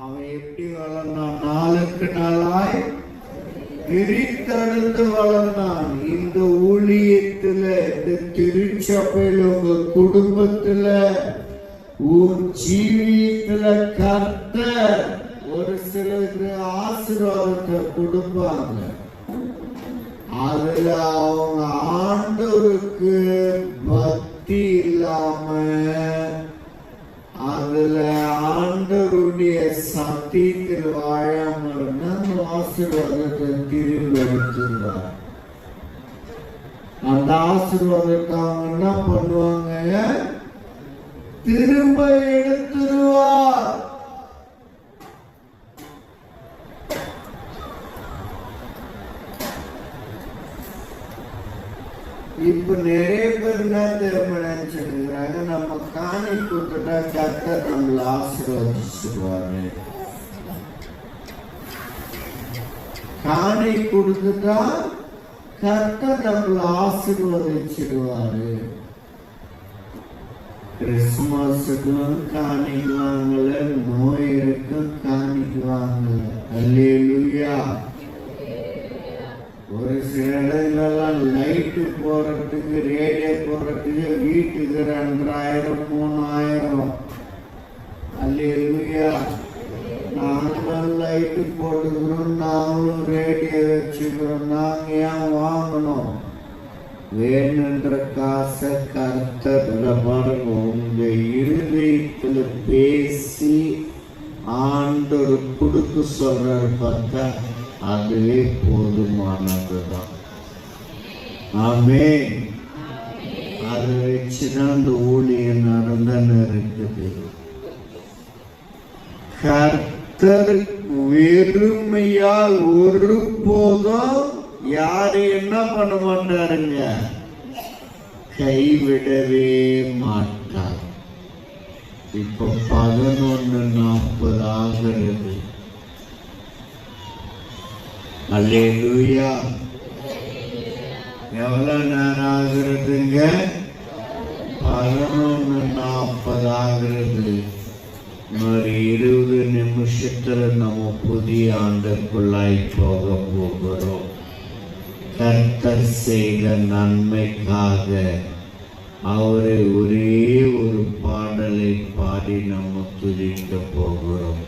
அவன் எப்படி வளர்ந்தான்? நாளுக்கு நாளாய் பிரித்தெடுத்து வளர்ந்தான். இந்த ஊழியத்துல, இந்த திருச்சபையில, உங்க குடும்பத்துல, உன் ஜீவியத்துல கர்த்தர் ஒரு சிலருக்கு ஆசீர்வாதத்தை கொடுப்பாங்க. அதுல அவங்க ஆண்டவருக்கு பக்தி இல்லாம, அதுல ஆண்டவருடைய சத்தியத்தில் வாழாம இருந்தா ஆசீர்வாதத்தை திரும்பி எடுத்துருவார். அந்த ஆசீர்வாதத்தை அவங்க என்ன பண்ணுவாங்க? திரும்ப எடுத்துருவார். இப்ப நிறைய பேர் என்ன திரும்ப நினைச்சிருக்கிறாங்க, நம்ம காணி கொடுத்துட்டா கர்த்தர் நம்மள ஆசீர்வதிச்சிருவாரு. காணி கொடுத்துட்டா கர்த்தர் நம்மள ஆசீர்வதிச்சிருவாரு. கிறிஸ்துமஸுக்கும் காணிக்குவாங்கல, நோயிருக்கும் காணிக்குவாங்கல. அல்லேலூயா. ஒரு சில இடங்களெல்லாம் லைட்டு போறதுக்கு, ரேடியோ போறதுக்கு வீட்டுக்கு 2000 3000. அல்லேலூயா. நாங்களும் லைட்டு போட்டுக்கிறோம், நாங்களும் ரேடியோ வச்சுக்கிறோம். நாங்க ஏன் வாங்கணும்? வேணுன்ற காசை கர்த்தர் பாருங்க, உங்க இருதயத்துல பேசி ஆண்டவர் கொடுக்க சொல்றாரு பார்த்தா அதுவே போதுமானதுதான். ஆமென். அதை வச்சுதான் அந்த ஊழியம் நடந்தன்னு இருக்குது. கர்த்தர் வெறுமையால் ஒரு போதும் யாரு என்ன பண்ண மாட்டாருங்க? கைவிடவே மாட்டார். இப்ப 11:40 ஆகிறது. அல்லேலூயா. எவ்வளவு நேரம் ஆகுறதுங்க? 11:40 ஆகிறது. ஒரு 20 நிமிஷத்துல நம்ம புதிய ஆண்டுக்குள்ளாய் போக போகிறோம். கர்த்தர் செய்த நன்மைக்காக அவரை ஒரே ஒரு பாடலை பாடி நம்ம துதிக்க போகிறோம்.